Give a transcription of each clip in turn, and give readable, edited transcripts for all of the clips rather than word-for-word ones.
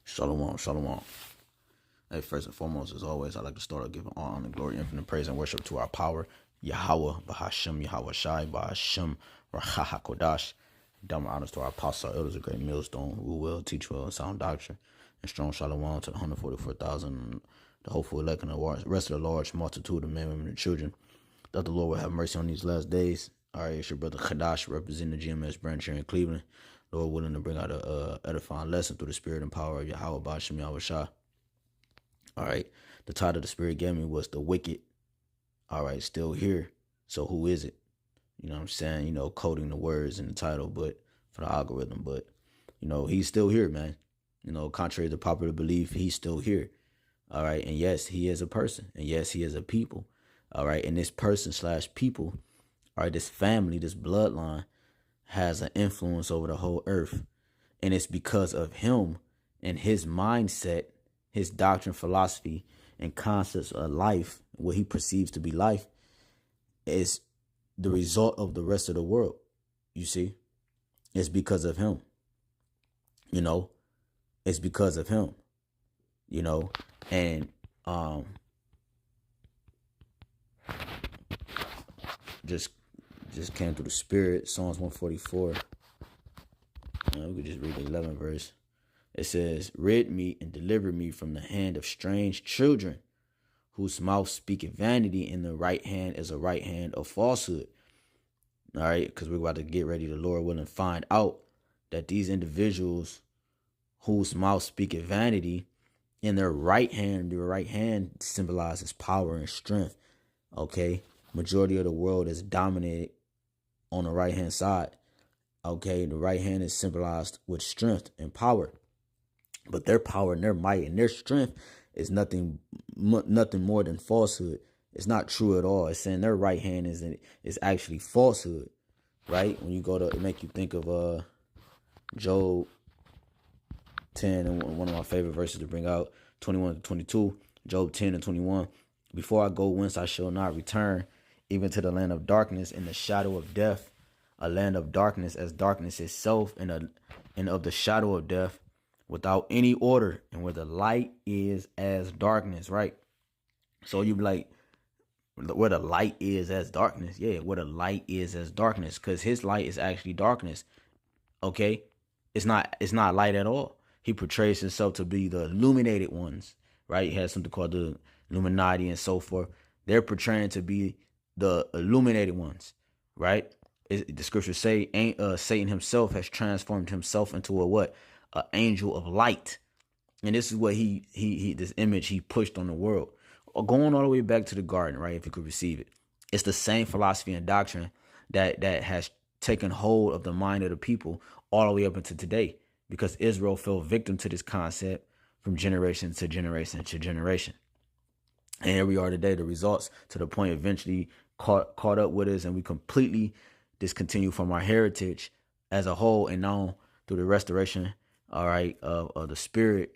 Shalom, shalom. Hey, first and foremost, as always, I'd like to start out giving all honor, glory, infinite praise, and worship to our power, YAHAWAH, BAHASHAM, YAHAWASHI, BAHASHAM, RAWCHAA, HAQADASH. Double honors to our apostles, our elders, a great millstone, who will teach well, sound doctrine, and strong shalom to the 144,000, the hopeful elect, and the rest of the large multitude of men, women, and children, that the Lord will have mercy on these last days. All right, it's your brother HAQADASH, representing the GMS branch here in Cleveland. Lord willing to bring out a edifying lesson through the spirit and power of Yahawah, BAHASHAM, YAHAWASHI. All right, the title the spirit gave me was the Wick-it. All right, still here. So who is it? You know what I'm saying? You know, coding the words in the title, but for the algorithm. But, you know, he's still here, man. You know, contrary to popular belief, he's still here. All right. And yes, he is a person. And yes, he is a people. All right. And this person / people, all right, this family, this bloodline has an influence over the whole earth. And it's because of him and his mindset, his doctrine, philosophy, and concepts of life, what he perceives to be life, is the result of the rest of the world. You see, it's because of him. You know, it's because of him. You know, and just came through the spirit. Psalms 144. We could just read the 11th verse. It says, "Rid me and deliver me from the hand of strange children, whose mouth speaketh vanity, and the right hand is a right hand of falsehood." All right, because we're about to get ready, the Lord willing, find out that these individuals whose mouth speaketh vanity, in their right hand symbolizes power and strength. Okay, majority of the world is dominated on the right hand side. Okay, the right hand is symbolized with strength and power. But their power and their might and their strength is nothing more than falsehood. It's not true at all. It's saying their right hand is actually falsehood, right? When you go to make you think of Job 10, and one of my favorite verses to bring out, 21 to 22, Job 10 and 21. "Before I go whence I shall not return, even to the land of darkness and the shadow of death," a land of darkness as darkness itself, and of the shadow of death, without any order, and where the light is as darkness, right? So you be like, where the light is as darkness. Yeah, where the light is as darkness, because his light is actually darkness. Okay, it's not light at all. He portrays himself to be the illuminated ones, right? He has something called the Illuminati and so forth. They're portraying to be the illuminated ones, right? The scriptures say Satan himself has transformed himself into a what? An angel of light. And this is what he this image he pushed on the world. Going all the way back to the garden, right? If you could receive it. It's the same philosophy and doctrine that has taken hold of the mind of the people all the way up into today, because Israel fell victim to this concept from generation to generation to generation. And here we are today, the results to the point eventually caught up with us, and we completely discontinue from our heritage as a whole, and now through the restoration, all right, of the spirit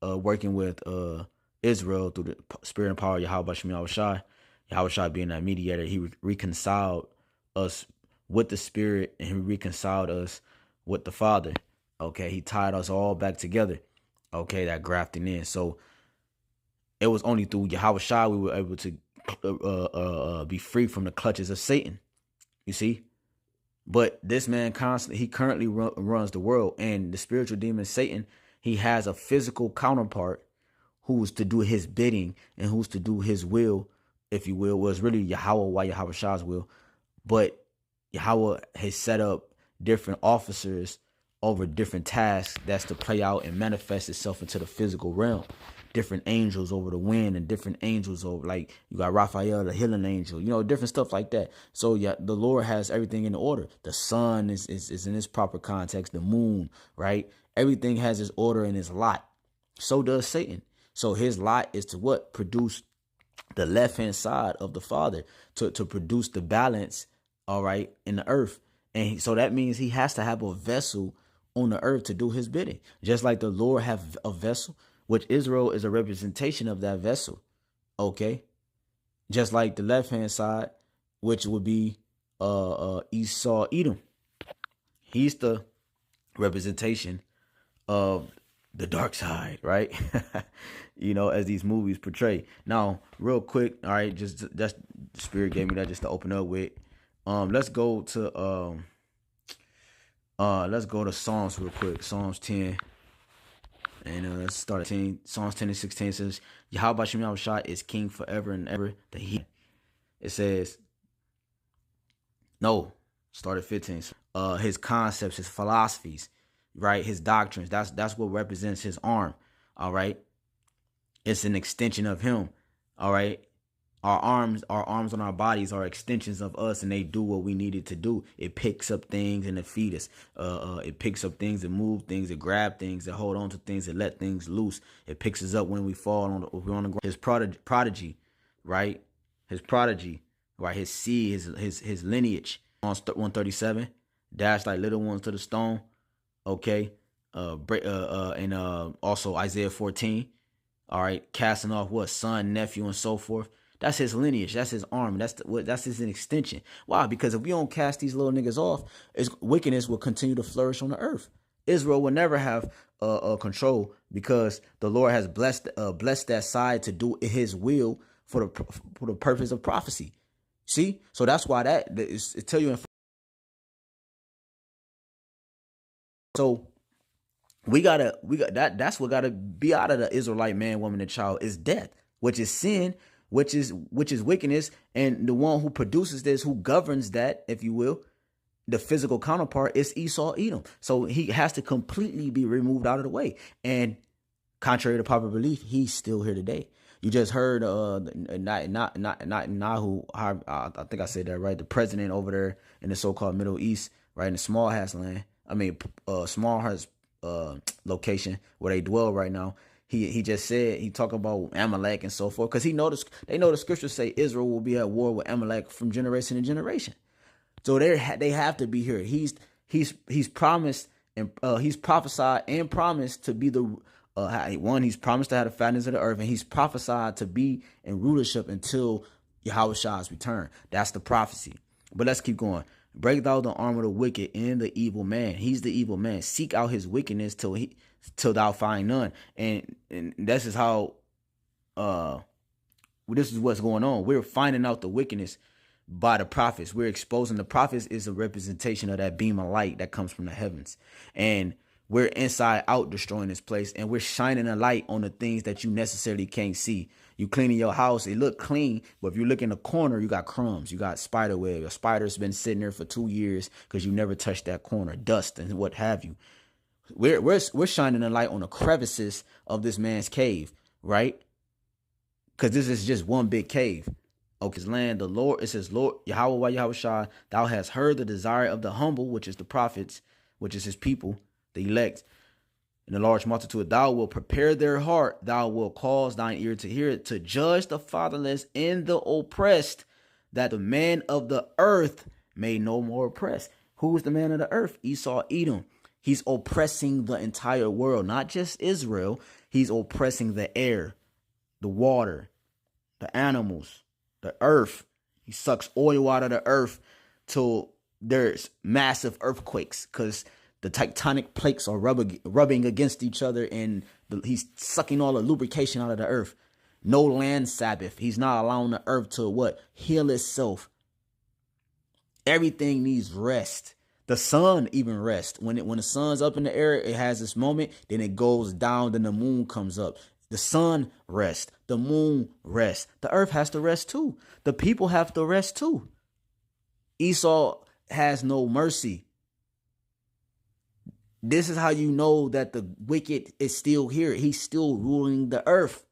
working with Israel through the spirit and power of YAHWASHI, YAHWASHI being that mediator. He reconciled us with the spirit, and he reconciled us with the Father. Okay, he tied us all back together. Okay, that grafting in. So it was only through YAHWASHI we were able to be free from the clutches of Satan. You see? But this man currently runs the world, and the spiritual demon Satan, he has a physical counterpart who's to do his bidding and who's to do his will, if you will. Was really Yahawah, YAHWASHI's will. But Yahweh has set up different officers over different tasks that's to play out and manifest itself into the physical realm. Different angels over the wind, and different angels over, like you got Raphael, the healing angel, you know, different stuff like that. So yeah, the Lord has everything in order. The sun is in its proper context. The moon, right? Everything has its order and its lot. So does Satan. So his lot is to what? Produce the left-hand side of the Father, to produce the balance, all right, in the earth. And so that means he has to have a vessel on the earth to do his bidding. Just like the Lord have a vessel, which Israel is a representation of that vessel. Okay. Just like the left-hand side, which would be Esau, Edom. He's the representation of the dark side, right? You know, as these movies portray. Now, real quick, all right, just that's the Spirit gave me that just to open up with. Let's go to Psalms real quick. Psalms 10. And let's start at 10. Psalms 10 and 16 says, YAHAWASHI is king forever and ever. It says, no, start at 15. His concepts, his philosophies, right? His doctrines. That's what represents his arm. All right. It's an extension of him. All right. Our arms on our bodies are extensions of us, and they do what we needed to do. It picks up things and it feeds us. It picks up things and move things, it grab things, it hold on to things, it let things loose. It picks us up when we fall on the ground. His prodigy, right? His prodigy, right? His seed, his lineage. On 137, dash like little ones to the stone. Okay. And also Isaiah 14. All right, casting off what? Son, nephew, and so forth. That's his lineage. That's his arm. That's his extension. Why? Because if we don't cast these little niggas off, wickedness will continue to flourish on the earth. Israel will never have control because the Lord has blessed that side to do his will for the purpose of prophecy. See? So that's why it tell you. So we got that's what gotta be out of the Israelite man, woman, and child is death, which is sin, which is wickedness, and the one who produces this, who governs that, if you will, the physical counterpart is Esau, Edom. So he has to completely be removed out of the way. And contrary to popular belief, he's still here today. You just heard Nahu, I think I said that right, the president over there in the so-called Middle East, right, in the Small House land. I mean, Small House location where they dwell right now. He just said, he talked about Amalek and so forth, because they know the scriptures say Israel will be at war with Amalek from generation to generation. So they have to be here. He's promised and he's prophesied and promised to be the he's promised to have the fatness of the earth, and he's prophesied to be in rulership until Yahawah's return. That's the prophecy. But let's keep going. Break thou the arm of the wicked and the evil man. He's the evil man. Seek out his wickedness till thou find none. And this is how this is what's going on. We're finding out the wickedness by the prophets. We're exposing the prophets is a representation of that beam of light that comes from the heavens. And we're inside out destroying this place, and we're shining a light on the things that you necessarily can't see. You cleaning your house, it look clean, but if you look in the corner, you got crumbs, you got spider web. A spider's been sitting there for 2 years because you never touched that corner, dust and what have you. We're shining a light on the crevices of this man's cave, right? Because this is just one big cave. Okay, his land, the Lord, it says, Lord, Yahawah, Yahawashi, thou hast heard the desire of the humble, which is the prophets, which is his people, the elect, in a large multitude. Thou wilt prepare their heart. Thou wilt cause thine ear to hear it, to judge the fatherless and the oppressed, that the man of the earth may no more oppress. Who is the man of the earth? Esau, Edom. He's oppressing the entire world, not just Israel. He's oppressing the air, the water, the animals, the earth. He sucks oil out of the earth till there's massive earthquakes, because the tectonic plates are rubbing against each other, and he's sucking all the lubrication out of the earth. No land Sabbath. He's not allowing the earth to what? Heal itself. Everything needs rest. The sun even rests. When the sun's up in the air, it has this moment. Then it goes down. Then the moon comes up. The sun rests. The moon rests. The earth has to rest too. The people have to rest too. Esau has no mercy. This is how you know that the wicked is still here. He's still ruling the earth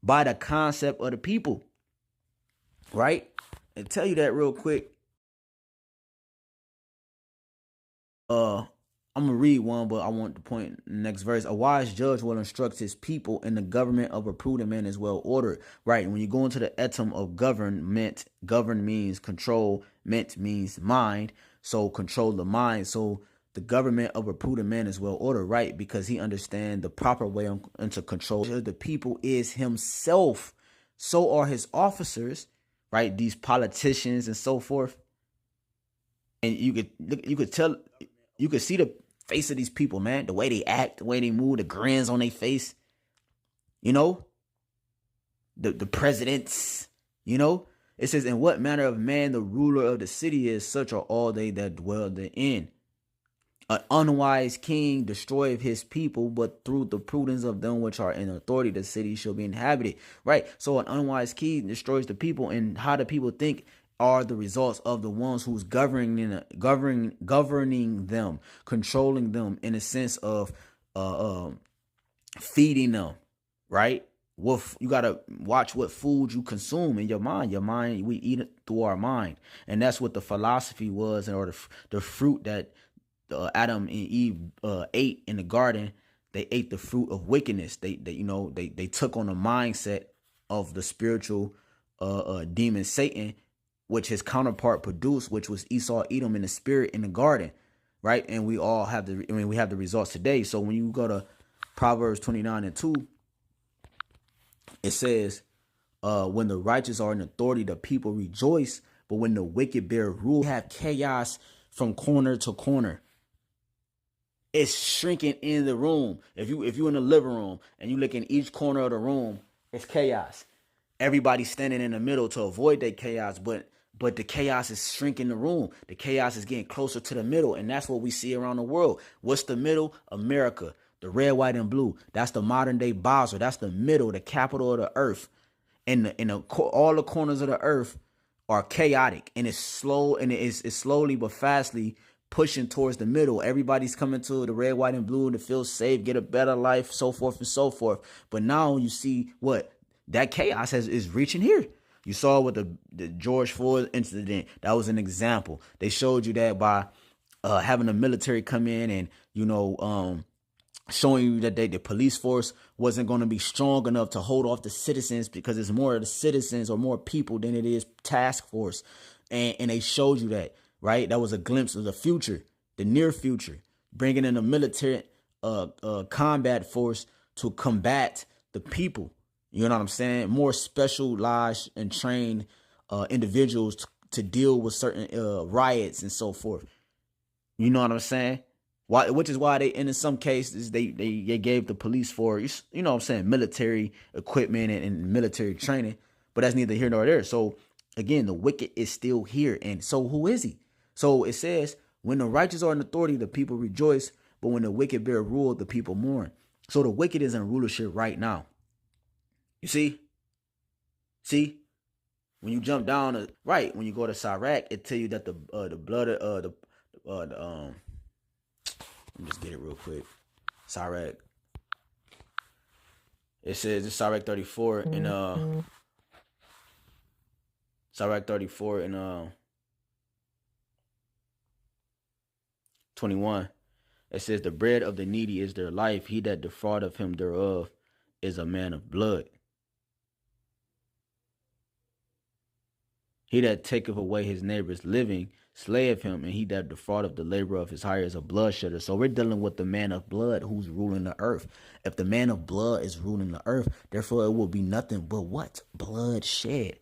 by the concept of the people. Right? And tell you that real quick. I'm going to read one, but I want to point in the next verse. A wise judge will instruct his people, and the government of a prudent man is well ordered. Right? And when you go into the etym of government, govern means control, ment means mind. So control the mind. So the government of a prudent man is well ordered, right? Because he understands the proper way into control. The people is himself. So are his officers, right? These politicians and so forth. And you could see face of these people, man. The way they act, the way they move, the grins on their face. You know, the presidents, you know. It says, in what manner of man the ruler of the city is, such are all they that dwell therein. An unwise king destroyeth his people, but through the prudence of them which are in authority, the city shall be inhabited. Right? So an unwise king destroys the people, and how the people think are the results of the ones who's governing them, controlling them in a sense of feeding them, right? You gotta watch what food you consume in your mind. Your mind, we eat it through our mind, and that's what the philosophy was, or the fruit that Adam and Eve ate in the garden. They ate the fruit of wickedness. They took on the mindset of the spiritual demon Satan, which his counterpart produced, which was Esau, Edom in the spirit in the garden, right? And we all have we have the results today. So when you go to Proverbs 29:2, it says, when the righteous are in authority, the people rejoice, but when the wicked bear rule, you have chaos from corner to corner. It's shrinking in the room. If you're in the living room and you look in each corner of the room, it's chaos. Everybody's standing in the middle to avoid that chaos, but the chaos is shrinking the room. The chaos is getting closer to the middle, and that's what we see around the world. What's the middle? America. The red, white, and blue. That's the modern day Basel. That's the middle, the capital of the earth. And all the corners of the earth are chaotic, and it's slow, and it's slowly but fastly pushing towards the middle. Everybody's coming to the red, white, and blue to feel safe, get a better life, so forth and so forth. But now you see what that chaos is reaching here. You saw with the George Floyd incident. That was an example. They showed you that by having the military come in and showing you that the police force wasn't going to be strong enough to hold off the citizens, because it's more of the citizens or more people than it is task force. And they showed you that, right? That was a glimpse of the future, the near future, bringing in a military combat force to combat the people. You know what I'm saying? More specialized and trained individuals to deal with certain riots and so forth. You know what I'm saying? Why? Which is why in some cases they gave the police force, you know what I'm saying, military equipment and military training. But that's neither here nor there. So again, the wicked is still here. And so who is he? So it says, when the righteous are in authority, the people rejoice. But when the wicked bear rule, the people mourn. So the wicked is in rulership right now. You see? When you jump down, right, when you go to Sirach, it tell you that the blood of let me just get it real quick. Sirach. It says, it's Sirach 34 and Sirach 34 and 21. It says, the bread of the needy is their life. He that defraudeth him thereof is a man of blood. He that taketh away his neighbor's living slayeth him, and he that defraudeth the labor of his hire is a bloodshedder. So we're dealing with the man of blood who's ruling the earth. If the man of blood is ruling the earth, therefore it will be nothing but what? Bloodshed.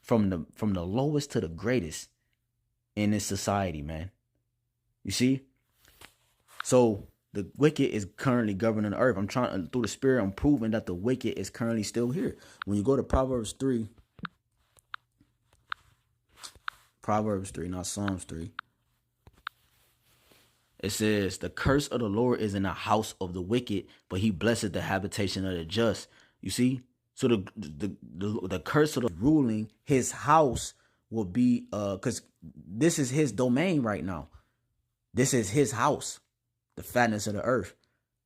From the lowest to the greatest in this society, man. You see? So the wicked is currently governing the earth. I'm trying, through the spirit, I'm proving that the wicked is currently still here. When you go to Proverbs 3, not Psalms 3. It says, the curse of the Lord is in the house of the wicked, but he blesseth the habitation of the just. You see? So the curse of the ruling his house will be, because this is his domain right now. This is his house, the fatness of the earth.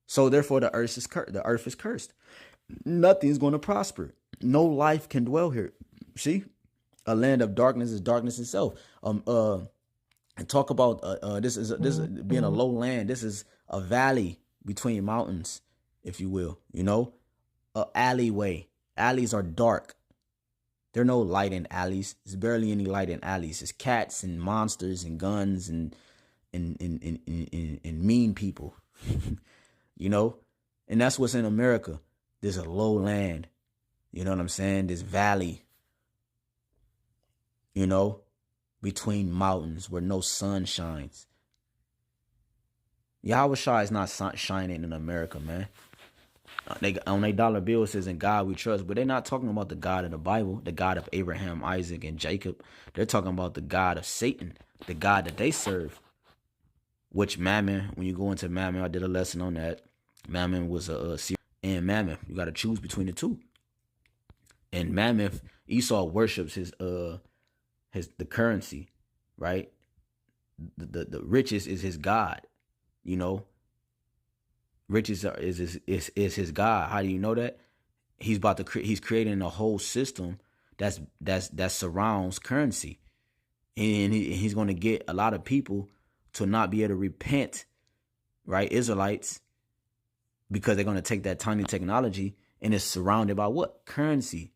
So therefore the earth is cursed. Nothing's going to prosper. No life can dwell here. See? A land of darkness is darkness itself. And talk about this is being a low land. This is a valley between mountains, if you will. You know, a alleyway. Alleys are dark. There's no light in alleys. There's barely any light in alleys. It's cats and monsters and guns and mean people. You know, and that's what's in America. There's a low land. You know what I'm saying? This valley. You know, between mountains where no sun shines. YAHAWASHI is not shining in America, man. They on their dollar bill says in God we trust, but they're not talking about the God of the Bible, the God of Abraham, Isaac, and Jacob. They're talking about the God of Satan, the God that they serve. Which Mammon, when you go into Mammon, I did a lesson on that. Mammon was a and Mammon. You got to choose between the two. And Mammon, Esau worships the currency, right? The riches is his God, you know. Riches is his God. How do you know that? He's about to he's creating a whole system that surrounds currency, and he's going to get a lot of people to not be able to repent, right? Israelites, because they're going to take that tiny technology and it's surrounded by what? Currency.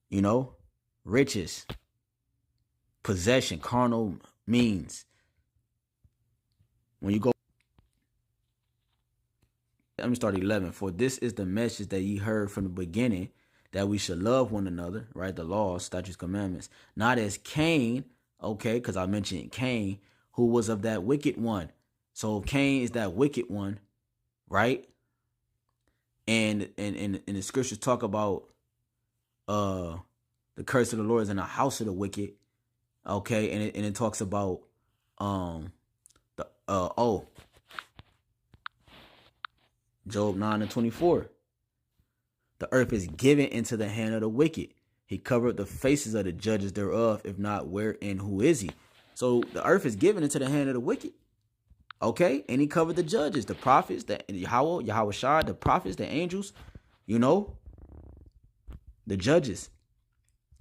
You know, riches, possession, carnal means. When you go, let me start 11. For this is the message that ye heard from the beginning, that we should love one another, right? The laws, statutes, commandments. Not as Cain, okay, because I mentioned Cain, who was of that wicked one. So Cain is that wicked one, right? And the scriptures talk about the curse of the Lord is in the house of the wicked. Okay, and it talks about Job 9:24. The earth is given into the hand of the wicked. He covered the faces of the judges thereof. If not, where and who is he? So the earth is given into the hand of the wicked. Okay, and he covered the judges, the prophets, the Yahawah, the prophets, the angels, you know, the judges.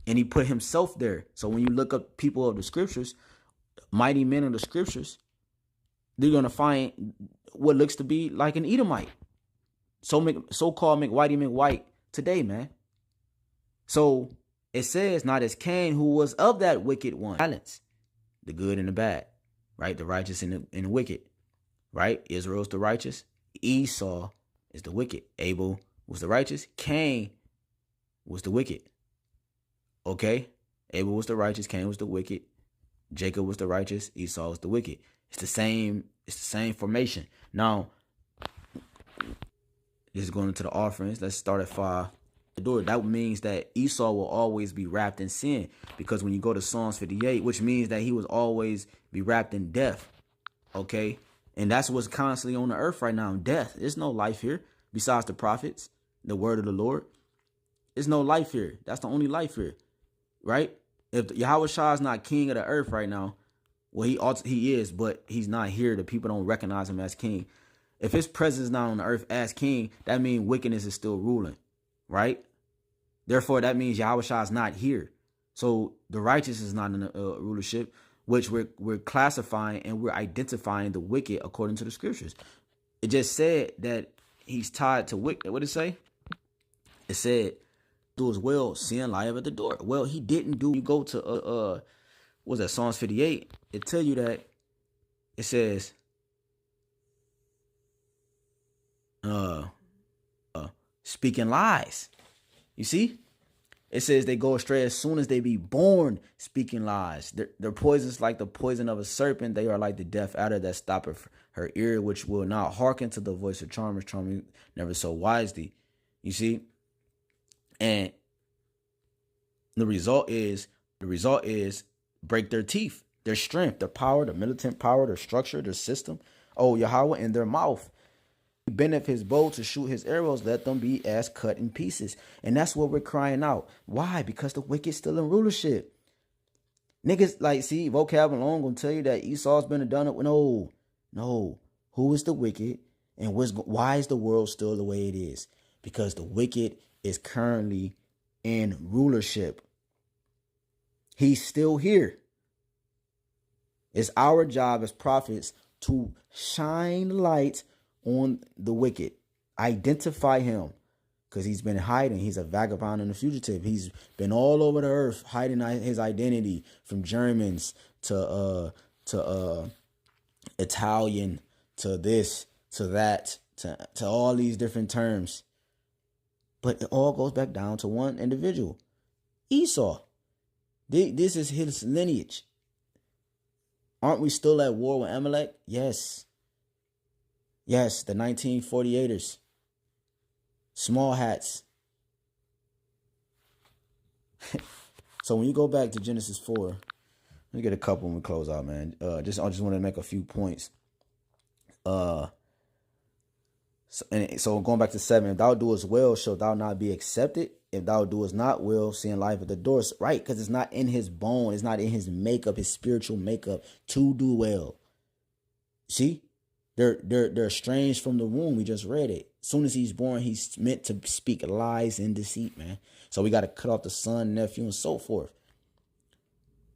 And he put himself there. So when you look up people of the scriptures, mighty men of the scriptures, they're going to find what looks to be like an Edomite. So-called McWhitey today, man. So it says, not as Cain, who was of that wicked one. Balance, the good and the bad, right? The righteous and the wicked, right? Israel's the righteous. Esau is the wicked. Abel was the righteous. Cain was the wicked. Okay? Abel was the righteous. Cain was the wicked. Jacob was the righteous. Esau was the wicked. It's the same formation. Now, this is going into the offerings. Let's start at 5. The door. That means that Esau will always be wrapped in sin. Because when you go to Psalms 58, which means that he will always be wrapped in death. Okay? And that's what's constantly on the earth right now. Death. There's no life here besides the prophets, the word of the Lord. There's no life here. That's the only life here. Right? If Yahawashi is not king of the earth right now, well, he is, but he's not here. The people don't recognize him as king. If his presence is not on the earth as king, that means wickedness is still ruling, right? Therefore, that means Yahawashi is not here. So the righteous is not in the rulership, which we're classifying and we're identifying the wicked according to the scriptures. It just said that he's tied to wicked. What did it say? It said, do as well, sin lieth at the door. Well, he didn't do. You go to what was that, Psalms 58? It tell you that it says speaking lies. You see? It says they go astray as soon as they be born, speaking lies. Their poisons like the poison of a serpent. They are like the deaf adder that stoppeth her ear, which will not hearken to the voice of charmers, charming never so wisely. You see? And the result is break their teeth, their strength, their power, their militant power, their structure, their system. Oh, Yahweh, in their mouth. He bendeth his bow to shoot his arrows, let them be as cut in pieces. And that's what we're crying out. Why? Because the wicked still in rulership. Niggas, like, see, vocab alone gonna tell you that Esau's been done it. No. Who is the wicked? And why is the world still the way it is? Because the wicked is currently in rulership. He's still here. It's our job as prophets to shine light on the wicked. Identify him. Because he's been hiding. He's a vagabond and a fugitive. He's been all over the earth hiding his identity, from Germans to Italian to this to that to all these different terms. But it all goes back down to one individual, Esau. This is his lineage. Aren't we still at war with Amalek? Yes. Yes, the 1948ers. Small hats. So when you go back to Genesis 4, let me get a couple when we close out, man. I just want to make a few points. So going back to 7, if thou doest well, shalt thou not be accepted? If thou doest not well, sin life at the doors. Right, because it's not in his bone. It's not in his makeup, his spiritual makeup to do well. See? They're estranged from the womb. We just read it. As soon as he's born, he's meant to speak lies and deceit, man. So we got to cut off the son, nephew, and so forth.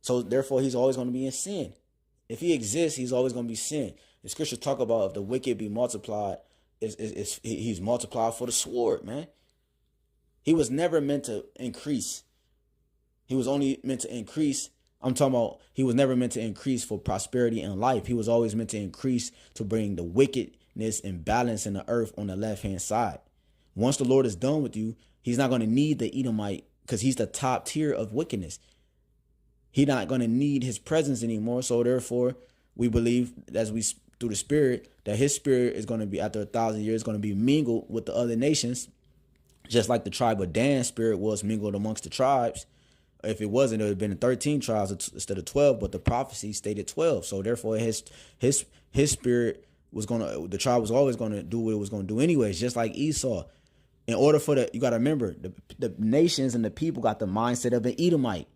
So therefore, he's always going to be in sin. If he exists, he's always going to be sin. The scriptures talk about if the wicked be multiplied, he's multiplied for the sword, man. He was never meant to increase. He was only meant to increase. I'm talking about he was never meant to increase for prosperity in life. He was always meant to increase to bring the wickedness and balance in the earth on the left-hand side. Once the Lord is done with you, he's not going to need the Edomite because he's the top tier of wickedness. He's not going to need his presence anymore. So therefore, we believe as we through the spirit that his spirit is going to be after 1,000 years going to be mingled with the other nations, just like the tribe of Dan's spirit was mingled amongst the tribes. If it wasn't, it would have been 13 tribes instead of 12, but the prophecy stated 12. So therefore, his spirit was the tribe was always gonna do what it was gonna do anyways, just like Esau. In order for you gotta remember the nations and the people got the mindset of an Edomite,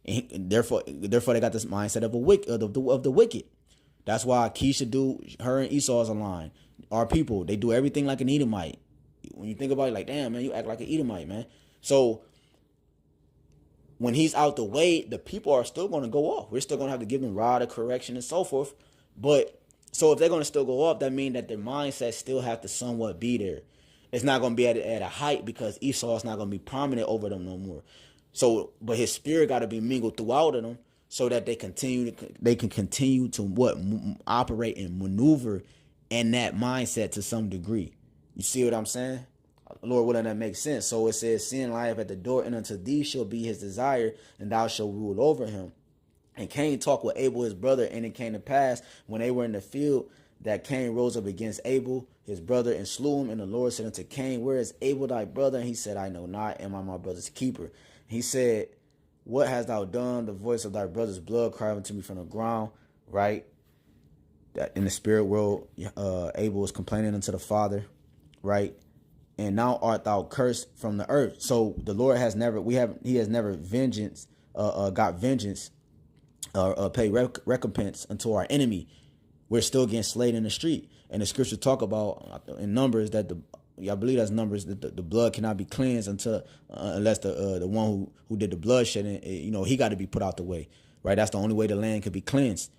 and therefore they got this mindset of the wicked. That's why Keisha her and Esau's aligned. Our people, they do everything like an Edomite. When you think about it, like, damn, man, you act like an Edomite, man. So when he's out the way, the people are still going to go off. We're still going to have to give them rod of correction and so forth. But so if they're going to still go off, that means that their mindset still have to somewhat be there. It's not going to be at a height because Esau is not going to be prominent over them no more. So, but his spirit got to be mingled throughout of them so that they can continue to operate and maneuver in that mindset to some degree. You see what I'm saying? Lord willing, that makes sense. So it says, sin lieth at the door, and unto thee shall be his desire, and thou shalt rule over him. And Cain talked with Abel his brother, and it came to pass when they were in the field that Cain rose up against Abel his brother and slew him. And the Lord said unto Cain, where is Abel thy brother? And he said, I know not. Am I my brother's keeper? He said, what hast thou done? The voice of thy brother's blood cried unto me from the ground. Right? That in the spirit world, Abel was complaining unto the Father. Right? And now art thou cursed from the earth. So the Lord has never, he has never got vengeance or pay recompense unto our enemy. We're still getting slayed in the street. And the scripture talk about in Numbers that I believe that's Numbers, that the blood cannot be cleansed unless the one who did the bloodshed, he got to be put out the way, right? That's the only way the land could be cleansed.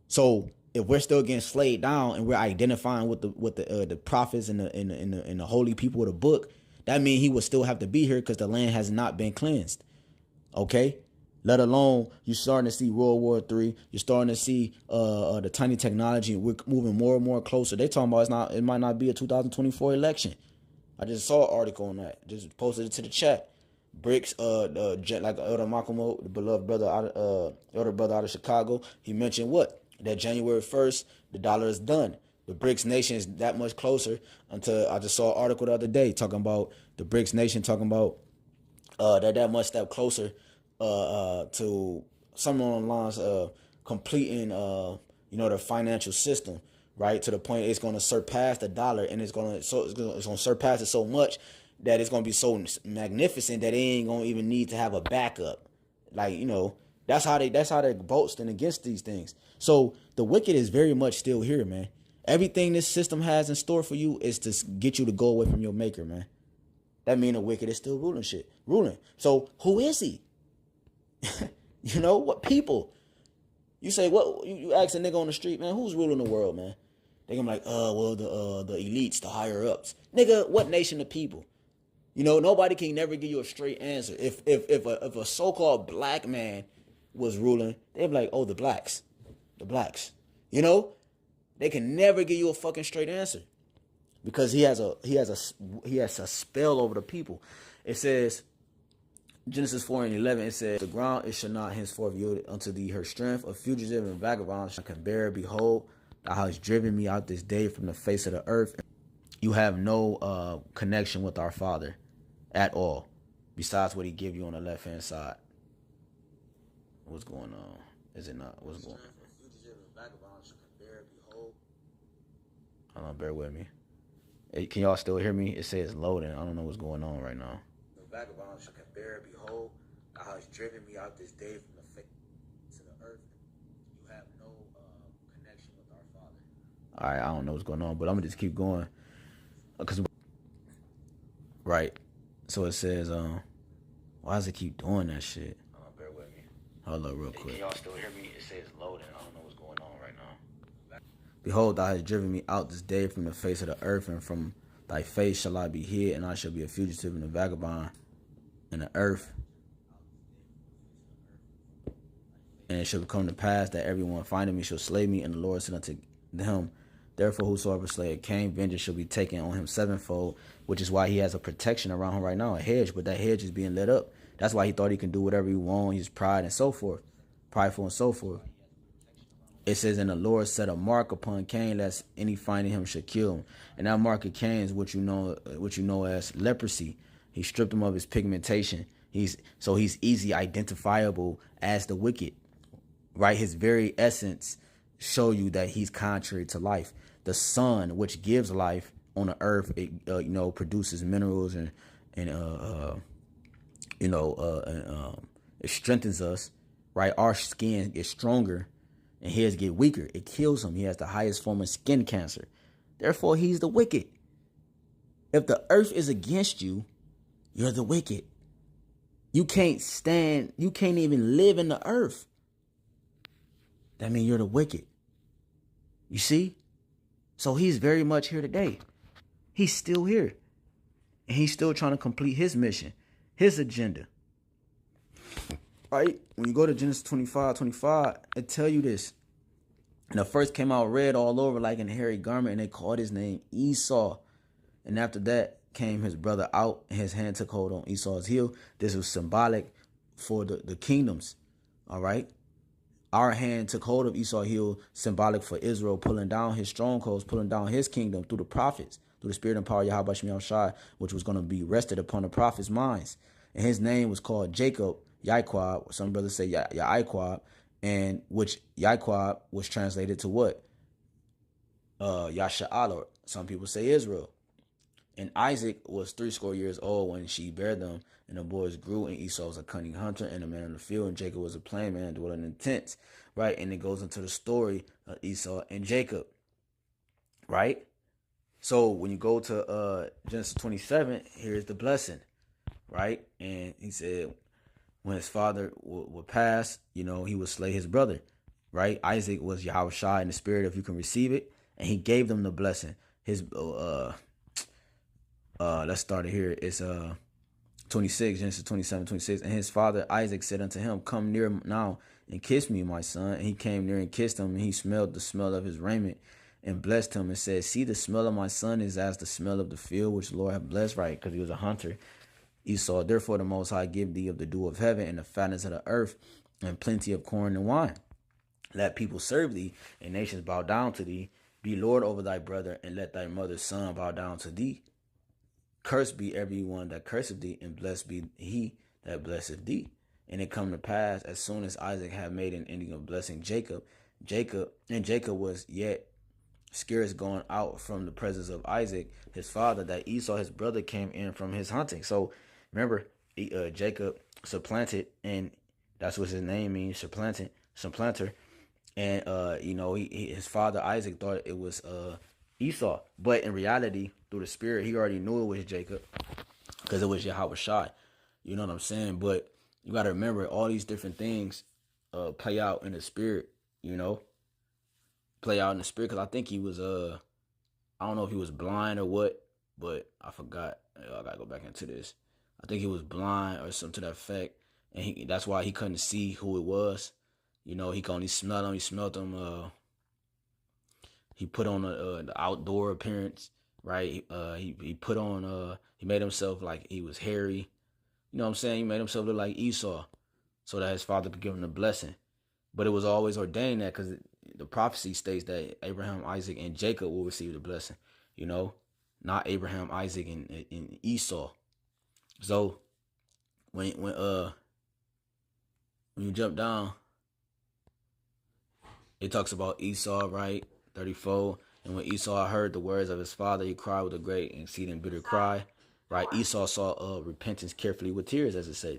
So if we're still getting slayed down and we're identifying with the prophets and the holy people of the book, that means he would still have to be here because the land has not been cleansed. Okay? Let alone you're starting to see World War III. You're starting to see the tiny technology. We're moving more and more closer. They talking about it might not be a 2024 election. I just saw an article on that. Just posted it to the chat. BRICS, like Elder Makumo, the beloved brother, elder brother out of Chicago, he mentioned what? That January 1st, the dollar is done. The BRICS nation is that much closer until I just saw an article the other day talking about the BRICS nation talking about they're that much step closer to something on the lines of completing, the financial system, right? To the point it's going to surpass the dollar, and it's going to surpass it so much that it's going to be so magnificent that they ain't going to even need to have a backup. Like, that's how they're boasting against these things. So the wicked is very much still here, man. Everything this system has in store for you is to get you to go away from your maker, man. That means the wicked is still ruling. So who is he? What people? You say, what? You ask a nigga on the street, man, who's ruling the world, man? They gonna be like, the elites, the higher ups. Nigga, what nation of people? Nobody can never give you a straight answer. If a so-called black man was ruling, they'd be like, oh, the blacks. They can never give you a fucking straight answer because he has a spell over the people. It says, Genesis 4:11, it says, the ground it shall not henceforth yield unto thee her strength. A fugitive and vagabond shall can bear. Behold, thou hast driven me out this day from the face of the earth. You have no connection with our Father at all, besides what he give you on the left-hand side. What's going on? Is it not? What's going on? Hold on, bear with me. Hey, can y'all still hear me? It says loading. I don't know what's going on right now. The vagabond shall bear, behold, thou hast driven me out this day from the face of the earth. You have no connection with our Father. All right, I don't know what's going on, but I'm gonna just keep going. Right. So it says, why does it keep doing that shit? Bear with me. Hold up real quick. Can y'all still hear me? It says loading. I don't know what's going on right now. Behold, thou hast driven me out this day from the face of the earth, and from thy face shall I be hid, and I shall be a fugitive and a vagabond in the earth. And it shall come to pass that everyone finding me shall slay me, and the Lord said unto him, therefore whosoever slayeth Cain, vengeance shall be taken on him sevenfold, which is why he has a protection around him right now, a hedge, but that hedge is being lit up. That's why he thought he can do whatever he wants, his pride and so forth, prideful and so forth. It says, and the Lord set a mark upon Cain, lest any finding him should kill him. And that mark of Cain is what you know as leprosy. He stripped him of his pigmentation. He's easy identifiable as the wicked, right? His very essence show you that he's contrary to life. The sun, which gives life on the earth, it produces minerals and it strengthens us, right? Our skin gets stronger and his get weaker. It kills him. He has the highest form of skin cancer. Therefore, he's the wicked. If the earth is against you, you're the wicked. You can't stand. You can't even live in the earth. That means you're the wicked. You see? So he's very much here today. He's still here. And he's still trying to complete his mission, his agenda. Right? When you go to Genesis 25, it tell you this. And the first came out red all over like in a hairy garment, and they called his name Esau. And after that came his brother out, and his hand took hold on Esau's heel. This was symbolic for the kingdoms. All right? Our hand took hold of Esau's heel, symbolic for Israel pulling down his strongholds, pulling down his kingdom through the prophets, through the spirit and power of YAHWASHI, which was going to be rested upon the prophets' minds. And his name was called Jacob, Yaquab. Some brothers say Yaquab, and which Yaquab was translated to what? Yasha'al, or some people say Israel. And Isaac was 80 years old when she bare them, and the boys grew, and Esau was a cunning hunter and a man in the field, and Jacob was a plain man dwelling in tents, right? And it goes into the story of Esau and Jacob, right? So when you go to Genesis 27, here's the blessing, right? And he said when his father would pass, he would slay his brother, right? Isaac was YAHWASHI in the spirit, if you can receive it, and he gave them the blessing. His let's start it here. It's 26, Genesis 27:26. And his father Isaac said unto him, come near now and kiss me, my son. And he came near and kissed him, and he smelled the smell of his raiment and blessed him and said, see, the smell of my son is as the smell of the field which the Lord hath blessed, right? Because he was a hunter. Esau, therefore the Most High give thee of the dew of heaven and the fatness of the earth and plenty of corn and wine. Let people serve thee and nations bow down to thee. Be Lord over thy brother, and let thy mother's son bow down to thee. Cursed be everyone that curseth thee, and blessed be he that blesseth thee. And it come to pass, as soon as Isaac had made an ending of blessing Jacob was yet scarce gone out from the presence of Isaac, his father, that Esau, his brother, came in from his hunting. So remember, Jacob supplanted, and that's what his name means, supplanter. And, his father Isaac thought it was Esau. But in reality, through the spirit, he already knew it was Jacob because it was YAHWASHI. You know what I'm saying? But you got to remember, all these different things play out in the spirit, play out in the spirit. Because I think he was, I don't know if he was blind or what, but I forgot. I got to go back into this. I think he was blind or something to that effect. And that's why he couldn't see who it was. He could only smell him. He smelled him. He put on the outdoor appearance, right? He put on, he made himself like he was hairy. You know what I'm saying? He made himself look like Esau so that his father could give him the blessing. But it was always ordained that because the prophecy states that Abraham, Isaac, and Jacob will receive the blessing. You know, not Abraham, Isaac, and Esau. So when you jump down, it talks about Esau, right? 34. And when Esau heard the words of his father, he cried with a great and exceeding bitter cry. Right? Esau saw repentance carefully with tears, as it says.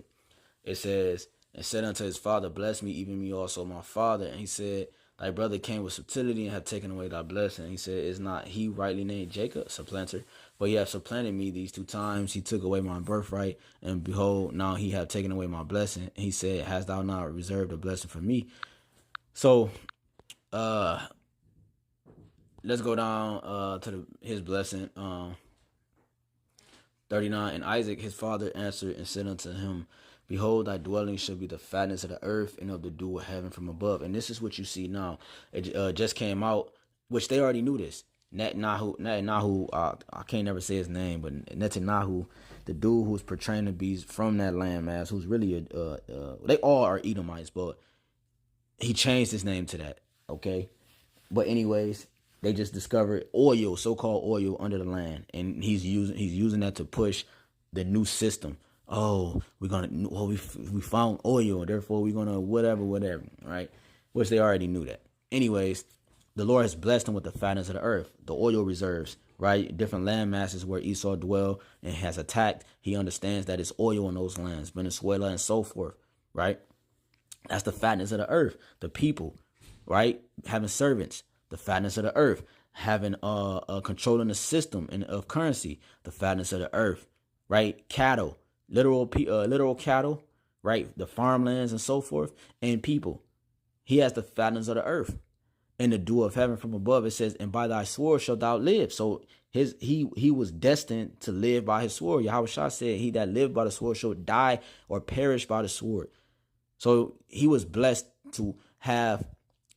It says, and said unto his father, bless me, even me also, my father. And he said, thy brother came with subtlety and hath taken away thy blessing. And he said, is not he rightly named Jacob, supplanter? But he hath supplanted me these 2 times. He took away my birthright, and behold, now he hath taken away my blessing. And he said, hast thou not reserved a blessing for me? So, let's go down to his blessing. 39. And Isaac his father answered and said unto him, behold, thy dwelling shall be the fatness of the earth and of the dew of heaven from above. And this is what you see now. It just came out, which they already knew this. Netanyahu, I can't never say his name, but Netanyahu, the dude who's portraying to be from that landmass, who's really they all are Edomites, but he changed his name to that. Okay, but anyways, they just discovered oil, so-called oil, under the land, and he's using that to push the new system. Oh, we found oil, therefore we're gonna whatever, right? Which they already knew that. Anyways, the Lord has blessed him with the fatness of the earth, the oil reserves, right? Different land masses where Esau dwell and has attacked. He understands that it's oil in those lands, Venezuela and so forth, right? That's the fatness of the earth. The people, right? Having servants, the fatness of the earth. Having controlling the system and of currency, the fatness of the earth, right? Cattle, literal cattle, right? The farmlands and so forth, and people. He has the fatness of the earth and the dew of heaven from above. It says, and by thy sword shalt thou live. So he was destined to live by his sword. YAHWASHI said, he that lived by the sword shall die or perish by the sword. So he was blessed to have,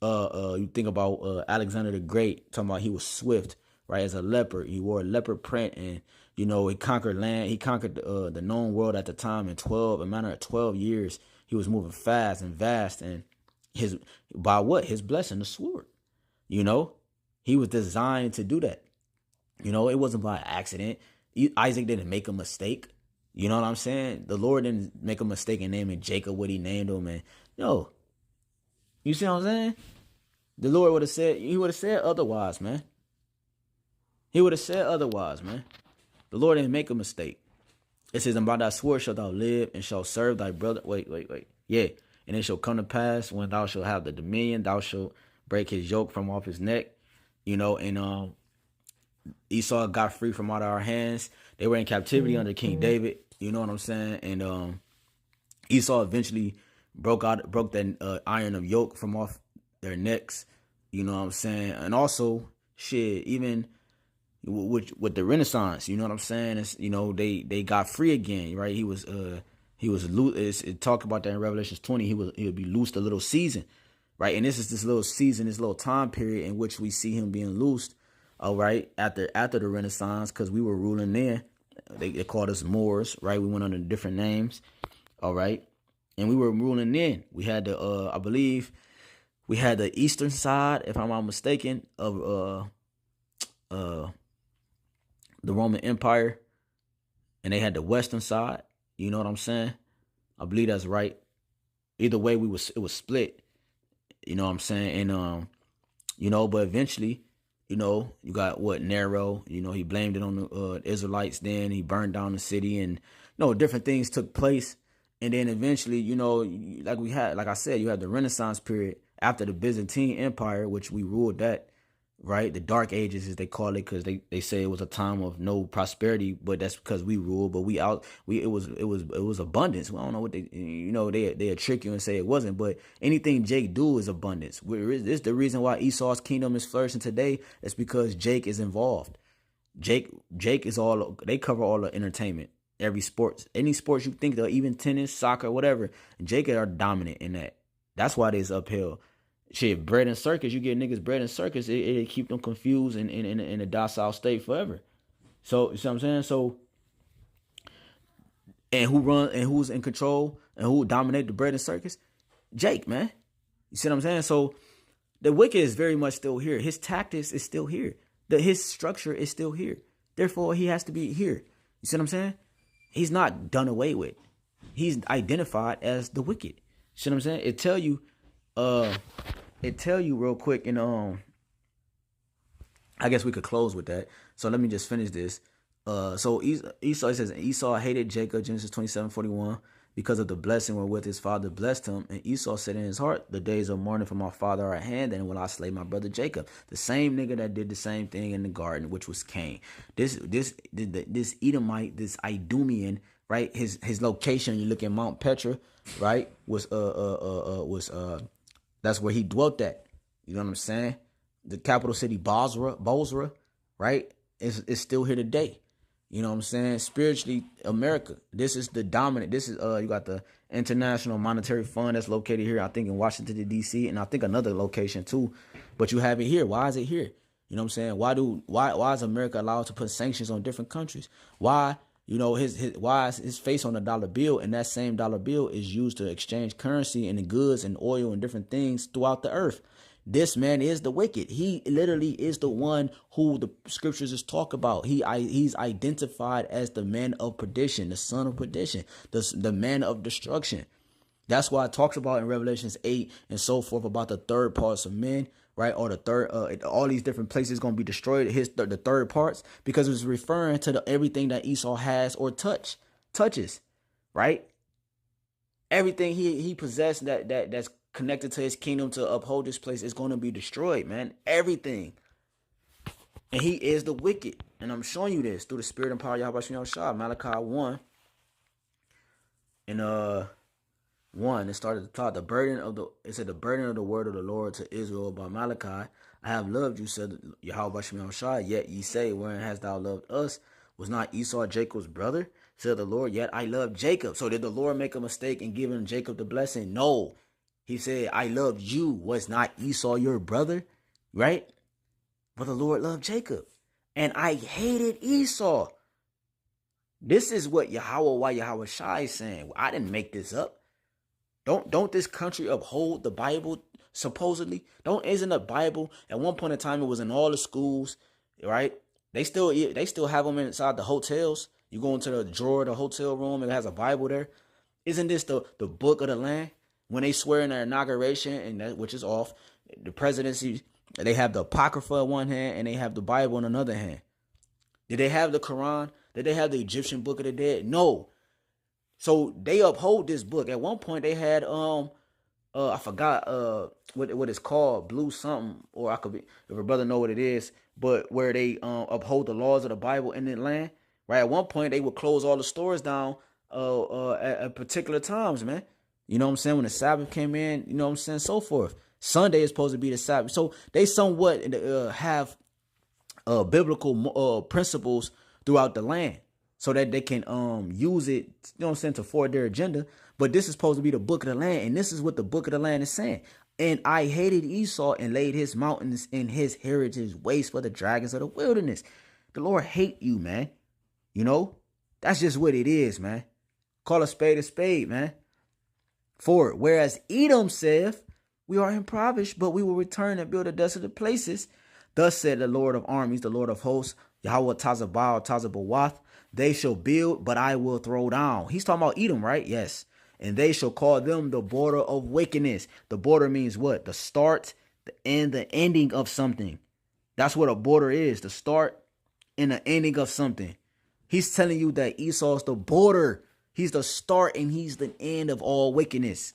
you think about Alexander the Great, talking about he was swift, right? As a leopard, he wore a leopard print, and, you know, he conquered land. He conquered the known world at the time in a matter of 12 years. He was moving fast and vast, and by what? His blessing, the sword. You know, he was designed to do that. You know, it wasn't by accident. Isaac didn't make a mistake. You know what I'm saying? The Lord didn't make a mistake in naming Jacob what he named him. And yo, you see what I'm saying? The Lord would have said otherwise, man. He would have said otherwise, man. The Lord didn't make a mistake. It says, and by thy sword shalt thou live, and shalt serve thy brother. Wait. Yeah. And it shall come to pass, when thou shalt have the dominion, thou shalt break his yoke from off his neck. You know, and Esau got free from out of our hands. They were in captivity under King David. You know what I'm saying? And Esau eventually broke that iron of yoke from off their necks. You know what I'm saying? And also, shit, even with the Renaissance, you know what I'm saying? It's, you know, they got free again, right? He was loose. It talked about that in Revelations 20. He would be loosed a little season, right? And this little season, this little time period in which we see him being loosed. All right, after the Renaissance, because we were ruling then. They called us Moors, right? We went under different names, all right? And we were ruling then. We had the, I believe, we had the eastern side, if I'm not mistaken, of the Roman Empire, and they had the western side. You know what I'm saying? I believe that's right. Either way, it was split. You know what I'm saying? And you know, but eventually, you know, you got Nero, you know, he blamed it on the Israelites. Then he burned down the city, and, you know, different things took place. And then eventually, you know, like I said, you had the Renaissance period after the Byzantine Empire, which we ruled that, right? The Dark Ages, as they call it, because they say it was a time of no prosperity, but that's because we ruled. But it was abundance. I don't know what they trick you and say it wasn't. But anything Jake do is abundance. This is the reason why Esau's kingdom is flourishing today. It's because Jake is involved. Jake is all. They cover all the entertainment, every sports, any sports you think of, even tennis, soccer, whatever. Jake are dominant in that. That's why they's uphill. Shit, bread and circus, you get niggas bread and circus, it keep them confused in a docile state forever. So, you see what I'm saying? So, and who's in control and who dominate the bread and circus? Jake, man. You see what I'm saying? So, The wicked is very much still here. His tactics is still here. His structure is still here. Therefore, he has to be here. You see what I'm saying? He's not done away with. He's identified as the wicked. You see what I'm saying? It tell you real quick, and I guess we could close with that. So let me just finish this. So Esau, it says, Esau hated Jacob, Genesis 27:41, because of the blessing wherewith his father blessed him. And Esau said in his heart, the days of mourning for my father are at hand, and will I slay my brother Jacob. The same nigga that did the same thing in the garden, which was Cain. This Edomite, this Idumean, right? His location, you look at Mount Petra, right? Was that's where he dwelt at. You know what I'm saying? The capital city, Bozrah, right? Is still here today. You know what I'm saying? Spiritually, America. This is the dominant. This is you got the International Monetary Fund that's located here, I think in Washington, D.C., and I think another location too. But you have it here. Why is it here? You know what I'm saying? Why is America allowed to put sanctions on different countries? Why, you know, why is his face on a dollar bill, and that same dollar bill is used to exchange currency and the goods and oil and different things throughout the earth? This man is the wicked. He literally is the one who the scriptures is talk about. He's identified as the man of perdition, the son of perdition, the man of destruction. That's why it talks about in Revelations 8 and so forth about the third parts of men, right? Or the third, all these different places going to be destroyed. The third parts, because it's referring to everything that Esau has or touches, right? Everything he possessed that's connected to his kingdom to uphold this place is going to be destroyed, man. Everything. And he is the wicked. And I'm showing you this through the spirit and power of YAHWASHI. Malachi 1. And 1, it started at the top. It said the burden of the word of the Lord to Israel by Malachi. I have loved you, said YAHWASHI, yet ye say, wherein hast thou loved us? Was not Esau Jacob's brother? Said the Lord, yet I love Jacob. So did the Lord make a mistake in giving Jacob the blessing? No. He said, I loved you. Was not Esau your brother? Right? But the Lord loved Jacob. And I hated Esau. This is what YAHWASHI is saying. I didn't make this up. Don't this country uphold the Bible, supposedly? Isn't the Bible, at one point in time, it was in all the schools, right? They still have them inside the hotels. You go into the drawer of the hotel room, it has a Bible there. Isn't this the book of the land? When they swear in their inauguration, and which is off, the presidency, they have the Apocrypha in one hand and they have the Bible in another hand. Did they have the Quran? Did they have the Egyptian Book of the Dead? No. So they uphold this book. At one point they had I forgot what it's called, blue something, or I could be, if a brother know what it is, but where they uphold the laws of the Bible in the land. Right. At one point they would close all the stores down at particular times, man. You know what I'm saying? When the Sabbath came in, you know what I'm saying? So forth. Sunday is supposed to be the Sabbath. So they somewhat have biblical principles throughout the land so that they can use it, you know what I'm saying, to forward their agenda. But this is supposed to be the book of the land. And this is what the book of the land is saying. And I hated Esau and laid his mountains and his heritage waste for the dragons of the wilderness. The Lord hate you, man. You know, that's just what it is, man. Call a spade, man. For whereas Edom saith, we are impoverished, but we will return and build the desolate places. Thus said the Lord of armies, the Lord of hosts, Yahweh Tazabawath, they shall build, but I will throw down. He's talking about Edom, right? Yes. And they shall call them the border of wickedness. The border means what? The start, the end, the ending of something. That's what a border is, the start and the ending of something. He's telling you that Esau's the border. He's the start and he's the end of all wickedness.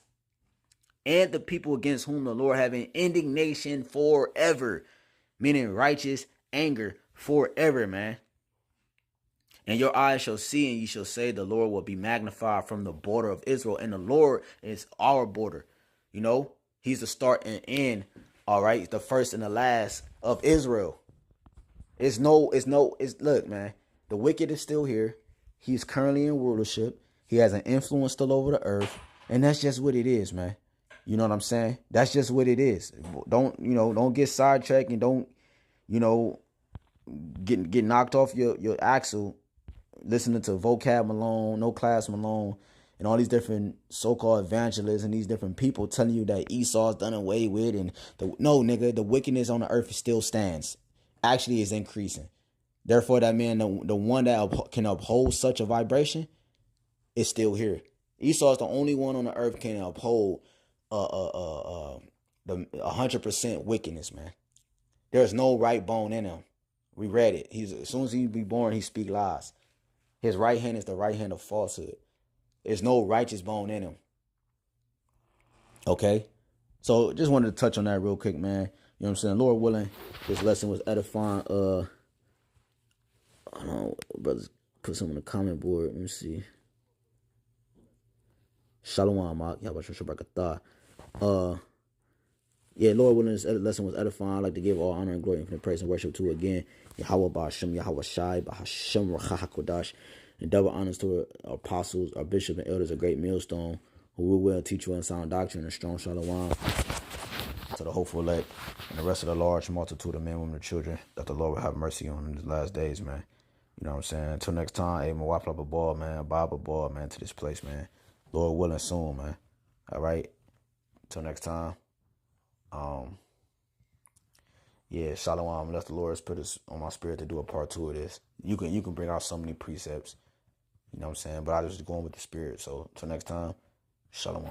And the people against whom the Lord have an indignation forever. Meaning righteous anger forever, man. And your eyes shall see and you shall say the Lord will be magnified from the border of Israel. And the Lord is our border. You know, he's the start and end. All right. The first and the last of Israel. Look, man, the wicked is still here. He's currently in rulership. He has an influence still over the earth. And that's just what it is, man. You know what I'm saying? That's just what it is. Don't get sidetracked and don't, get knocked off your axle listening to vocab Malone, no class Malone, and all these different so-called evangelists and these different people telling you that Esau's done away with, and no, nigga, the wickedness on the earth still stands. Actually, is increasing. Therefore, that man, the one that can uphold such a vibration, is still here. Esau is the only one on the earth can uphold the 100% wickedness, man. There's no right bone in him. We read it. As soon as he be born, he speak lies. His right hand is the right hand of falsehood. There's no righteous bone in him. Okay? So just wanted to touch on that real quick, man. You know what I'm saying? Lord willing, this lesson was edifying. I don't know, brothers put some on the comment board. Let me see. Shalom, Yahawashi. Yeah, Lord willing, this lesson was edifying. I'd like to give all honor and glory, infinite praise and worship to again Yahawah, BAHASHAM, YAHAWASHI, BAHASHAM, HAQADASH, and double honors to our apostles, our bishops and elders, a great millstone, who will teach you in sound doctrine and strong shalom to the hopeful elect and the rest of the large multitude of men, women, and children that the Lord will have mercy on in these last days, man. You know what I'm saying? Until next time, hey, my wife up a ball, man, Bible ball, man, to this place, man. Lord willing, soon, man. All right. Until next time. Yeah, shalom. Unless the Lord has put us on my spirit to do a part 2 of this. You can bring out so many precepts. You know what I'm saying? But I just going with the spirit. So until next time, shalom.